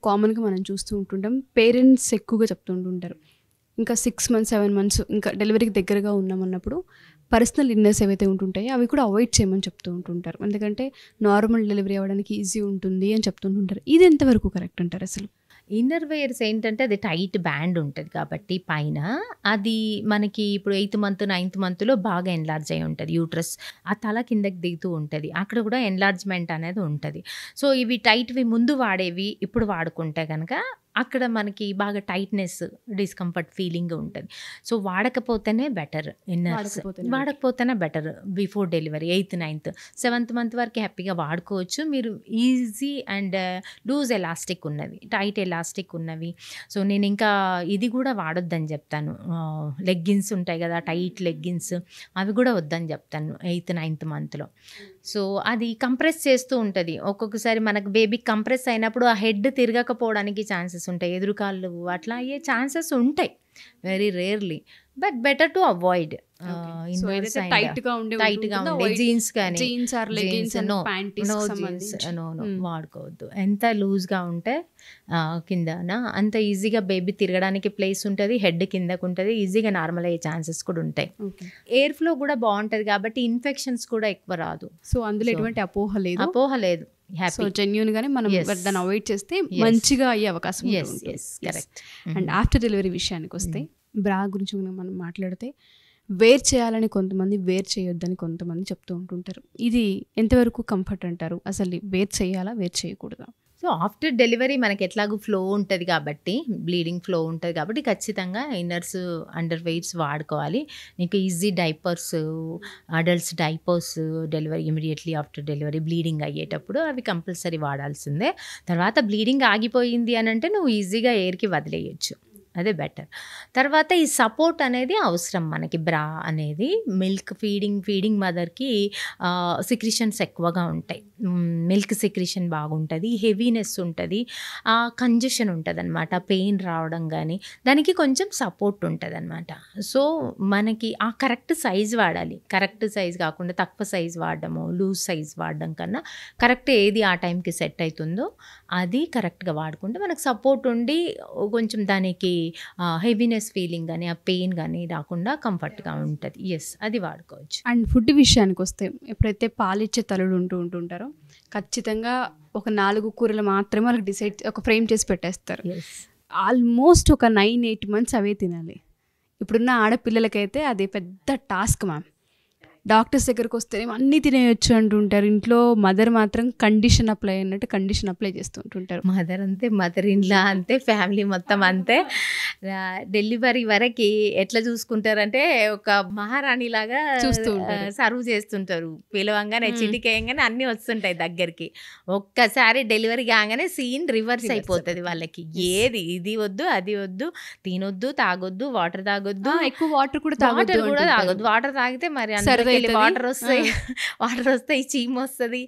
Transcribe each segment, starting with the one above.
కామన్‌గా మనం చూస్తూ ఉంటుంటాం. పేరెంట్స్ ఎక్కువగా చెప్తూ ఉంటుంటారు. ఇంకా 6 మంత్స్, 7 మంత్స్ ఇంకా డెలివరీకి దగ్గరగా ఉన్నామన్నప్పుడు పర్సనల్ ఇన్నర్స్ ఏవైతే ఉంటుంటాయో అవి కూడా అవాయిడ్ చేయమని చెప్తూ ఉంటుంటారు. ఎందుకంటే నార్మల్ డెలివరీ అవ్వడానికి ఈజీ ఉంటుంది అని చెప్తుంటుంటారు. ఇది ఎంతవరకు కరెక్ట్ అంటారు అసలు? ఇన్నర్ వేర్స్ ఏంటంటే అది టైట్ బ్యాండ్ ఉంటది కాబట్టి పైన, అది మనకి ఇప్పుడు 8థ్ మంత్, 9థ్ మంత్‌లో బాగా ఎన్‌లార్జ్ అయ్యి ఉంటది యూట్రస్. ఆ తల కిందకి దిగుతూ ఉంటది. అక్కడ కూడా ఎన్‌లార్జ్‌మెంట్ అనేది ఉంటది. సో, ఇవి టైట్‌వి ముందు వాడేవి ఇప్పుడు వాడుకుంటే గనక అక్కడ మనకి బాగా టైట్‌నెస్, డిస్కంఫర్ట్ ఫీలింగ్ ఉంటది. సో, వాడకపోతేనే బెటర్ ఇన్నర్స్. వాడకపోతేనే బెటర్ బిఫోర్ డెలివరీ 8థ్, 9థ్, 7థ్ మంత్ వరకు హ్యాపీగా వాడుకోవచ్చు. మీరు ఈజీ అండ్ లూజ్ ఎలాస్టిక్ ఉన్నవి, టైట్ ఎలాస్టిక్ ఉన్నవి. సో, నేను ఇంకా ఇది కూడా వాడొద్దని చెప్తాను. లెగ్గిన్స్ ఉంటాయి కదా, టైట్ లెగ్గిన్స్, అవి కూడా వద్దని చెప్తాను 8థ్, 9థ్ మంత్‌లో. సో, అది కంప్రెస్ చేస్తూ ఉంటది. ఒక్కొక్కసారి మనకు బేబీకి కంప్రెస్ అయినప్పుడు ఆ హెడ్ తిరగకపోవడానికి ఛాన్సెస్ ఉంటాయి. ఎదురు కాళ్ళు అట్లా అయ్యే ఛాన్సెస్ ఉంటాయి. Very rarely. But better to avoid inners and టైట్‌గా ఉండే జీన్స్ కానీ jeans or leggings and no ప్యాంటీస్‌కి జీన్స్ సంబంధించి. నో వాడుకోవద్దు. ఎంత లూజ్‌గా ఉంటే కిందన అంత ఈజీగా బేబీ తిరగడానికి ప్లేస్ ఉంటది. హెడ్ కిందకు ఉంటది. ఈజీగా నార్మల్ అయ్యే ఛాన్సెస్ కూడా ఉంటాయి. ఓకే. ఎయిర్ ఫ్లో కూడా బాగుంటది కాబట్టి ఇన్ఫెక్షన్స్ కూడా ఎక్కువ రాదు. సో, అందులో ఎటువంటి అపోహ లేదు. అపోహ లేదు. So, happy. జెన్యూన్ గానే మనం Yes. దాన్ని అవాయిడ్ చేస్తే Yes. మంచిగా అయ్యే అవకాశం Yes, ఉంటుంది. yes, correct. And after delivery విషయానికి వస్తే బ్రా గురించి మనం మాట్లాడితే వేర్ చేయాలని కొంతమంది, వేర్ చేయొద్దని కొంతమంది చెప్తూ ఉంటుంటారు. ఇది ఎంతవరకు కంఫర్ట్ అంటారు? అసలు వేర్ చేయాలా, వేర్ చేయకూడదా? సో, ఆఫ్టర్ డెలివరీ మనకి ఎట్లాగూ ఫ్లో ఉంటుంది కాబట్టి, బ్లీడింగ్ ఫ్లో ఉంటుంది కాబట్టి ఖచ్చితంగా ఇన్నర్స్, అండర్ వెయిట్స్ వాడుకోవాలి. నీకు easy diapers, adults diapers delivery immediately after delivery bleeding అయ్యేటప్పుడు అవి కంపల్సరీ వాడాల్సిందే. తర్వాత బ్లీడింగ్ ఆగిపోయింది అని అంటే నువ్వు ఈజీగా ఎయిర్కి వదిలేయచ్చు. అదే బెటర్. తర్వాత ఈ సపోర్ట్ అనేది అవసరం మనకి. బ్రా అనేది మిల్క్ ఫీడింగ్ మదర్కి సిక్రిషన్స్ ఎక్కువగా ఉంటాయి. మిల్క్ సిక్రిషన్ బాగుంటుంది, హెవీనెస్ ఉంటుంది, కంజెషన్ ఉంటుంది అనమాట, పెయిన్ రావడం కానీ దానికి కొంచెం సపోర్ట్ ఉంటుంది అనమాట. సో, మనకి ఆ కరెక్ట్ సైజ్ వాడాలి. కరెక్ట్ సైజ్ కాకుండా తక్కువ సైజ్ వాడడము, లూజ్ సైజ్ వాడడం కన్నా కరెక్ట్ ఏది ఆ టైంకి సెట్ అవుతుందో అది కరెక్ట్గా వాడుకుంటే మనకు సపోర్ట్ ఉండి కొంచెం దానికి హెవీనెస్ ఫీలింగ్ కానీ ఆ పెయిన్ కానీ రాకుండా కంఫర్ట్గా ఉంటుంది. ఎస్, అది వాడుకోవచ్చు. అండ్ ఫుడ్ విషయానికి వస్తే ఎప్పుడైతే పాలిచ్చే తల్లుడు ఉంటుంటారో ఖచ్చితంగా ఒక 4 కూరలు మాత్రమే వాళ్ళకి డిసైడ్ ఒక ఫ్రేమ్ చేసి పెట్టేస్తారు. ఎస్, ఆల్మోస్ట్ ఒక 9-8 మంత్స్ అవే తినాలి. ఇప్పుడున్న ఆడపిల్లలకైతే అది పెద్ద టాస్క్ మ్యామ్. డాక్టర్స్ దగ్గరకు వస్తేనే అన్నీ తినేయొచ్చు అంటుంటారు. ఇంట్లో మదర్ మాత్రం కండిషన్ అప్లై అన్నట్టు కండిషన్ అప్లై చేస్తూ ఉంటుంటారు. మదర్ అంతే, మదర్ ఇన్లా అంతే, ఫ్యామిలీ మొత్తం అంతే. డెలివరీ వరకు ఎట్లా చూసుకుంటారంటే ఒక మహారాణి లాగా చూస్తూ ఉంటారు. సర్వ్ చేస్తుంటారు. పిలవంగానే చిటికేయంగానే అన్నీ వస్తుంటాయి దగ్గరికి. ఒక్కసారి డెలివరీ కాగానే సీన్ రివర్స్ అయిపోతుంది వాళ్ళకి. ఏది ఇది వద్దు, అది వద్దు, తినొద్దు, తాగొద్దు, వాటర్ తాగొద్దు, ఎక్కువ వాటర్ కూడా తాగొద్దు. వాటర్ తాగితే మరి అందులోకి వాటర్ వస్తాయి, వాటర్ వస్తాయి, చీమ్ వస్తుంది,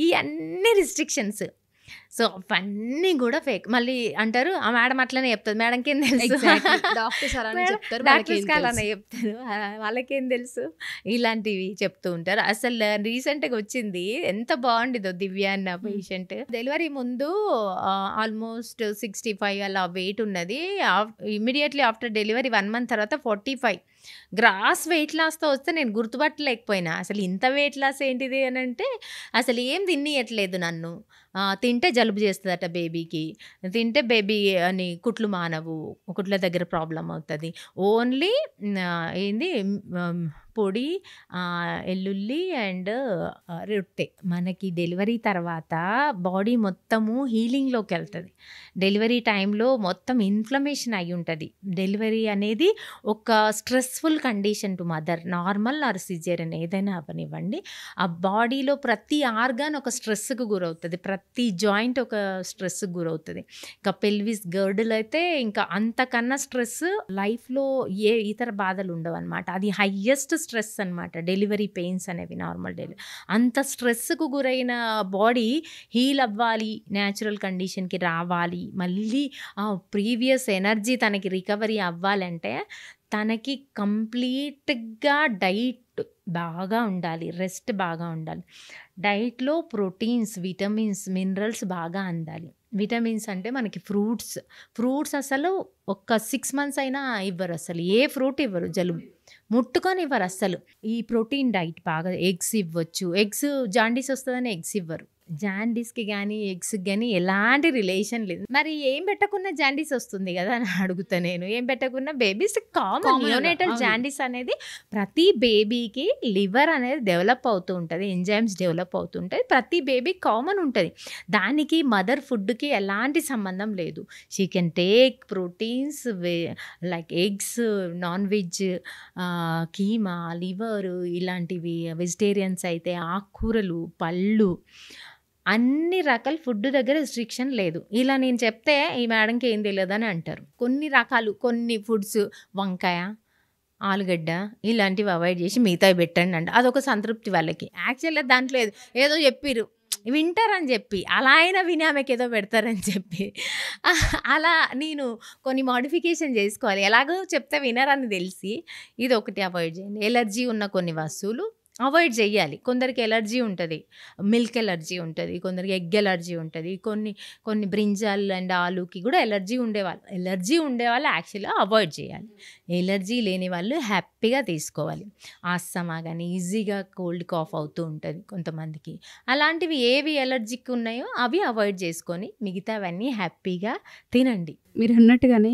ఈ అన్ని రిస్ట్రిక్షన్స్. సో, అవన్నీ కూడా ఫేక్. మళ్ళీ అంటారు ఆ మేడం అట్లనే చెప్తుంది, మేడంకి ఏం తెలుసు, డాక్టర్స్ అలానే చెప్తారు, వాళ్ళకేం తెలుసు, ఇలాంటివి చెప్తూ ఉంటారు. అసలు రీసెంట్గా వచ్చింది, ఎంత బాగుండిదో దివ్య అన్న పేషెంట్. డెలివరీ ముందు ఆల్మోస్ట్ 65 అలా వెయిట్ ఉన్నది. ఇమ్మీడియట్లీ ఆఫ్టర్ డెలివరీ 1 మంత్ తర్వాత 45 గ్రాస్ వెయిట్ లాస్తో వస్తే నేను గుర్తుపట్టలేకపోయినా. అసలు ఇంత వెయిట్ లాస్ ఏంటిది అని అంటే అసలు ఏం తినియట్లేదు నన్ను. తింటే జలుబు చేస్తుందట బేబీకి, తింటే బేబీ అని కుట్లు మానవు, కుట్ల దగ్గర ప్రాబ్లం అవుతుంది. ఓన్లీ ఏంది పొడి, ఎల్లుల్లి అండ్ రొట్టె. మనకి డెలివరీ తర్వాత బాడీ మొత్తము హీలింగ్లోకి వెళ్తుంది. డెలివరీ టైంలో మొత్తం ఇన్ఫ్లమేషన్ అయి ఉంటుంది. డెలివరీ అనేది ఒక stressful condition to mother, normal or caesarean ఏదైనా అవనివ్వండి. ఆ బాడీలో ప్రతి ఆర్గాన్ ఒక స్ట్రెస్కి గురవుతుంది, ప్రతి జాయింట్ ఒక స్ట్రెస్కి గురవుతుంది. ఇంకా పెల్విస్ గర్డులు అయితే ఇంకా అంతకన్నా స్ట్రెస్ లైఫ్లో ఏ ఇతర బాధలు ఉండవు అనమాట. అది హయ్యెస్ట్ స్ట్రెస్ అనమాట డెలివరీ పెయిన్స్ అనేవి. నార్మల్ డెలివరీ అంత స్ట్రెస్కు గురైన బాడీ హీల్ అవ్వాలి, న్యాచురల్ కండిషన్కి రావాలి, మళ్ళీ ప్రీవియస్ ఎనర్జీ తనకి రికవరీ అవ్వాలంటే తనకి కంప్లీట్గా డైట్ బాగా ఉండాలి. రెస్ట్ బాగా ఉండాలి. డైట్‌లో ప్రోటీన్స్, విటమిన్స్, మినరల్స్ బాగా అందాలి. విటమిన్స్ అంటే మనకి ఫ్రూట్స్ అసలు ఒక్క 6 మంత్స్ అయినా ఇవ్వరసలు. ఏ ఫ్రూట్ ఇవ్వరు. ముట్టుకొనివ్వరు అస్సలు. ఈ ప్రోటీన్ డైట్ బాగా ఎగ్స్ ఇవ్వచ్చు. జాండీస్ వస్తదని ఎగ్స్ ఇవ్వరు. జాండీస్‌కి గానీ, ఎగ్స్‌కి గానీ ఎలాంటి రిలేషన్ లేదు. మరి ఏం పెట్టకున్నా జాండీస్ వస్తుంది గదా! అని అడుగుతా నేను. ఏం పెట్టకున్నా బేబీస్ కామన్ నియోనేటల్ జాండీస్ అనేది ప్రతి బేబీకి లివర్ అనేది డెవలప్ అవుతూ ఉంటది. ఎంజైమ్స్ డెవలప్ అవుతూ ఉంటాయి. ప్రతి బేబీకి కామన్ ఉంటది. దానికి మదర్ ఫుడ్‌కి ఎలాంటి సంబంధం లేదు. She can take proteins like eggs, non veg, keema, liver ఇలాంటివి. వెజిటేరియన్స్ అయితే ఆకుకూరలు, పళ్ళు అన్ని రకాల ఫుడ్ దగ్గర రిస్ట్రిక్షన్ లేదు. ఇలా నేను చెప్తే ఈ మేడంకి ఏం తెలియదని అంటారు. కొన్ని ఫుడ్స్ వంకాయ, ఆలుగడ్డ ఇలాంటివి అవాయిడ్ చేసి మిగతావి పెట్టండి అంట. అదొక సంతృప్తి వాళ్ళకి. యాక్చువల్‌గా దాంట్లో ఏదో చెప్పిర్రు వింటారని చెప్పి, అలా అయినా విని ఆమెకేదో పెడతారని చెప్పి అలా నేను కొన్ని మోడిఫికేషన్ చేసుకోవాలి. ఎలాగో చెప్తే వినరని తెలిసి ఇదొకటి అవాయిడ్ చేయండి. ఎలర్జీ ఉన్న కొన్ని వస్తువులు అవాయిడ్ చేయాలి. కొందరికి ఎలర్జీ ఉంటది. మిల్క్ ఎలర్జీ ఉంటది. కొందరికి ఎగ్ ఎలర్జీ ఉంటది. కొన్ని బ్రింజాల్ అండ్ ఆలూకి కూడా ఎలర్జీ ఉండేవాళ్ళు యాక్చువల్‌గా అవాయిడ్ చేయాలి. ఎలర్జీ లేని వాళ్ళు హ్యాపీగా తీసుకోవాలి. ఆస్తమా గానీ ఈజీగా కోల్డ్, కాఫ్ అవుతూ ఉంటది కొంతమందికి. అలాంటివి ఏవి ఎలర్జీకి ఉన్నాయో అవి అవాయిడ్ చేసుకొని మిగతావన్నీ హ్యాపీగా తినండి. మీరన్నట్టుగానే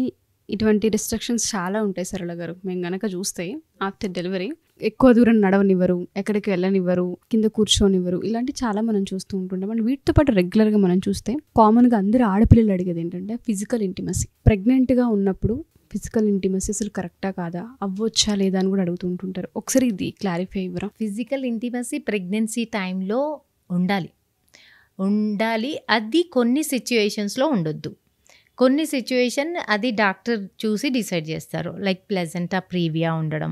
ఇటువంటి రిస్ట్రిక్షన్స్ చాలా ఉంటాయి సరళ గారు. మేము గనక చూస్తే ఆఫ్టర్ డెలివరీ ఎక్కువ దూరం నడవనివ్వరు, ఎక్కడికి వెళ్ళనివ్వరు, కింద కూర్చోనివ్వరు. ఇలాంటి చాలా మనం చూస్తూ ఉంటుంటాం. అండ్ వీటితో పాటు రెగ్యులర్గా మనం చూస్తే కామన్గా అందరూ ఆడపిల్లలు అడిగేది ఏంటంటే ఫిజికల్ ఇంటిమసీ. ప్రెగ్నెంట్గా ఉన్నప్పుడు ఫిజికల్ ఇంటిమసీ అసలు కరెక్టా కాదా, అవ్వొచ్చా లేదా అని కూడా అడుగుతూ ఉంటుంటారు. ఒకసారి ఇది క్లారిఫై ఇవ్వరా? ఫిజికల్ ఇంటిమసీ ప్రెగ్నెన్సీ టైంలో ఉండాలి. అది కొన్ని సిచ్యుయేషన్స్‌లో ఉండొద్దు. కొన్ని సిచ్యుయేషన్ అది డాక్టర్ చూసి డిసైడ్ చేస్తారు. లైక్ ప్లెజెంటా ప్రీవియా ఉండడం,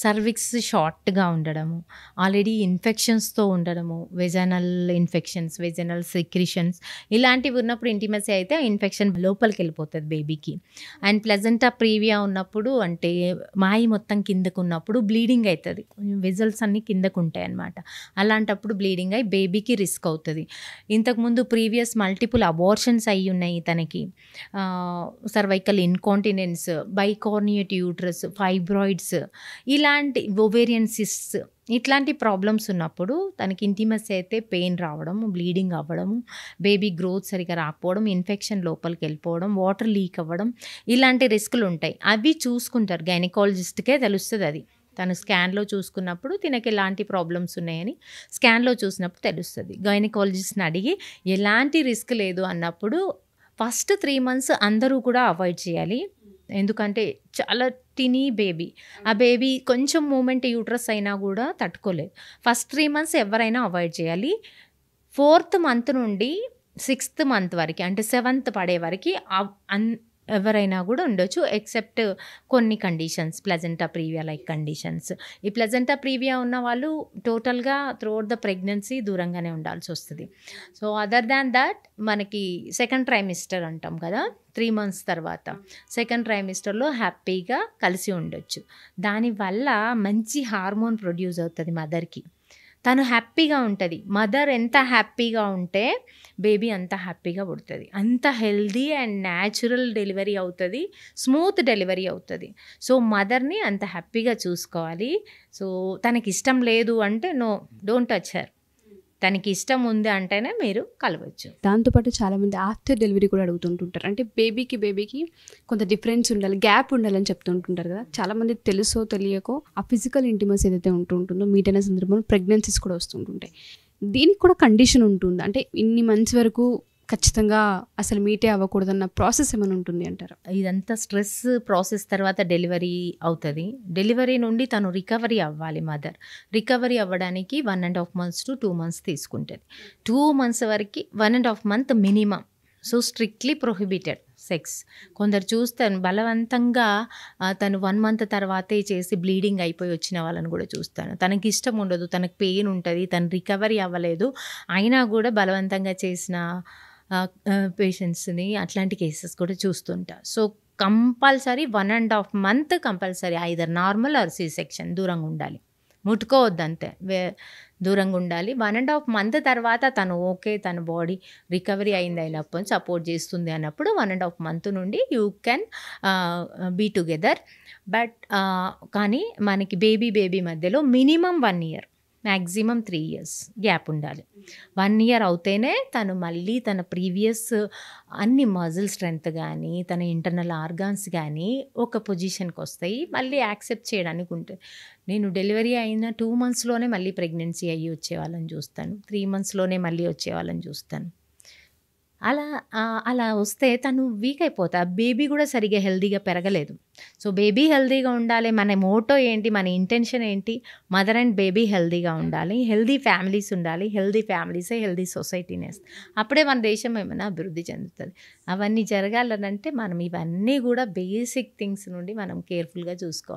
సర్విక్స్ షార్ట్‌గా ఉండడము, ఆల్రెడీ ఇన్ఫెక్షన్స్‌తో ఉండడము, వెజైనల్ ఇన్ఫెక్షన్స్, వెజైనల్ సెక్రిషన్స్ ఇలాంటివి ఉన్నప్పుడు ఇంటిమసీ అయితే ఆ ఇన్ఫెక్షన్ లోపలికి వెళ్ళిపోతుంది బేబీకి. అండ్ ప్లెజెంటా ప్రీవియా ఉన్నప్పుడు అంటే మాయి మొత్తం కిందకు ఉన్నప్పుడు బ్లీడింగ్ అవుతుంది. వెజల్స్ అన్నీ కిందకు ఉంటాయి అన్నమాట. అలాంటప్పుడు బ్లీడింగ్ అయ్యి బేబీకి రిస్క్ అవుతుంది. ఇంతకుముందు ప్రీవియస్ మల్టిపుల్ అబార్షన్స్ అయ్యి ఉన్నాయి తనకి. సర్వైకల్ ఇన్కాంటినెన్స్, బైకార్నియేట్ యూట్రస్, ఫైబ్రాయిడ్స్ ఇలాంటి ఓవేరియన్ సిస్ట్స్ ఇట్లాంటి ప్రాబ్లమ్స్ ఉన్నప్పుడు తనకి ఇంటిమసీ అయితే పెయిన్ రావడం, బ్లీడింగ్ అవ్వడం, బేబీ గ్రోత్ సరిగా రాకపోవడం, ఇన్ఫెక్షన్ లోపలికి వెళ్ళిపోవడం, వాటర్ లీక్ అవ్వడం ఇలాంటి రిస్కులు ఉంటాయి. అవి చూసుకుంటారు. గైనకాలజిస్ట్కే తెలుస్తుంది అది. తను స్కాన్లో చూసుకున్నప్పుడు తినకి ఎలాంటి ప్రాబ్లమ్స్ ఉన్నాయని స్కాన్లో చూసినప్పుడు తెలుస్తుంది. గైనకాలజిస్ట్ని అడిగి ఎలాంటి రిస్క్ లేదు అన్నప్పుడు ఫస్ట్ 3 months అందరూ కూడా అవాయిడ్ చేయాలి. ఎందుకంటే చాలా టినీ బేబీ. ఆ బేబీ కొంచెం మూమెంట్ యూట్రస్ అయినా కూడా తట్టుకోలేదు. ఫస్ట్ 3 months ఎవరైనా అవాయిడ్ చేయాలి. 4th month నుండి 6th month వరకు అంటే 7th పడే వరకు ఎవరైనా కూడా ఉండొచ్చు. ఎక్సెప్ట్ కొన్ని conditions, placenta previa like conditions. ఈ ప్లెజెంటా ప్రీవియా ఉన్న వాళ్ళు టోటల్గా త్రూఅవుట్ ద ప్రెగ్నెన్సీ దూరంగానే ఉండాల్సి వస్తుంది. సో అదర్ దాన్ దట్ మనకి సెకండ్ ట్రైమిస్టర్ అంటాం కదా, 3 months తర్వాత సెకండ్ ట్రైమిస్టర్లో హ్యాపీగా కలిసి ఉండొచ్చు. దానివల్ల మంచి హార్మోన్ ప్రొడ్యూస్ అవుతుంది మదర్కి. తను హ్యాపీగా ఉంటుంది. మదర్ ఎంత హ్యాపీగా ఉంటే బేబీ అంత హ్యాపీగా పుడుతుంది. అంత హెల్దీ అండ్ న్యాచురల్ డెలివరీ అవుతుంది, స్మూత్ డెలివరీ అవుతుంది. సో మదర్ని అంత హ్యాపీగా చూసుకోవాలి. సో తనకి ఇష్టం లేదు అంటే డోంట్ టచ్ హర్. తనకి ఇష్టం ఉంది అంటేనే మీరు కలవచ్చు. దాంతోపాటు చాలామంది ఆఫ్టర్ డెలివరీ కూడా అడుగుతుంటుంటారు. అంటే బేబీకి కొంత డిఫరెన్స్ ఉండాలి, గ్యాప్ ఉండాలని చెప్తుంటుంటారు కదా. చాలామంది తెలుసో తెలియకో ఆ ఫిజికల్ ఇంటిమసీ ఏదైతే ఉంటుందో మీట్ అయిన సందర్భంలో ప్రెగ్నెన్సీస్ కూడా వస్తుంటుంటాయి. దీనికి కూడా కండిషన్ ఉంటుంది. అంటే ఇన్ని మంత్స్ వరకు ఖచ్చితంగా అసలు మీటే అవ్వకూడదన్న ప్రాసెస్ ఏమైనా ఉంటుంది అంటారా? ఇదంతా స్ట్రెస్ ప్రాసెస్ తర్వాత డెలివరీ అవుతుంది. డెలివరీ నుండి తను రికవరీ అవ్వాలి. మదర్ రికవరీ అవ్వడానికి 1.5 months to 2 months తీసుకుంటుంది. 2 months వరకు 1.5 month minimum. So strictly prohibited sex. కొందరు చూస్తాను బలవంతంగా తను 1 month తర్వాతే చేసి బ్లీడింగ్ అయిపోయి వచ్చిన వాళ్ళని కూడా చూస్తాను. తనకి ఇష్టం ఉండదు, తనకు పెయిన్ ఉంటుంది, తను రికవరీ అవ్వలేదు అయినా కూడా బలవంతంగా చేసిన పేషెంట్స్ని అట్లాంటి కేసెస్ కూడా చూస్తుంటా. So compulsory 1.5 month compulsory either normal or C section దూరంగా ఉండాలి ముట్టుకోవద్దు అంతే, దూరంగా ఉండాలి. 1.5 మంత్ తర్వాత తను ఓకే, తన బాడీ రికవరీ అయినప్పుడు సపోర్ట్ చేస్తుంది అన్నప్పుడు 1.5 మంత్ నుండి you can be together. But కానీ మనకి బేబీ మధ్యలో minimum 1 year, maximum 3 years gap ఉండాలి. 1 ఇయర్ అవుతేనే తను మళ్ళీ తన ప్రీవియస్ అన్ని మజిల్ స్ట్రెంగ్త్ కానీ తన ఇంటర్నల్ ఆర్గాన్స్ కానీ ఒక పొజిషన్కి వస్తాయి, మళ్ళీ యాక్సెప్ట్ చేయడానికి ఉంటుంది. నేను డెలివరీ అయిన 2 మంత్స్లోనే మళ్ళీ ప్రెగ్నెన్సీ అయ్యి వచ్చేవాళ్ళని చూస్తాను, 3 మంత్స్లోనే మళ్ళీ వచ్చేవాళ్ళని చూస్తాను. అలా వస్తే తను వీక్ అయిపోతా, బేబీ కూడా సరిగ్గా హెల్తీగా పెరగలేదు. సో బేబీ హెల్తీగా ఉండాలి, మన మోటో ఏంటి, మన ఇంటెన్షన్ ఏంటి, మదర్ అండ్ బేబీ హెల్తీగా ఉండాలి, హెల్తీ ఫ్యామిలీస్ ఉండాలి. హెల్తీ ఫ్యామిలీసే హెల్తీ సొసైటీని వేస్తాయి, అప్పుడే మన దేశం ఏమైనా అభివృద్ధి చెందుతుంది. అవన్నీ జరగాలనంటే మనం ఇవన్నీ కూడా బేసిక్ థింగ్స్ నుండి మనం కేర్ఫుల్గా చూసుకోవాలి.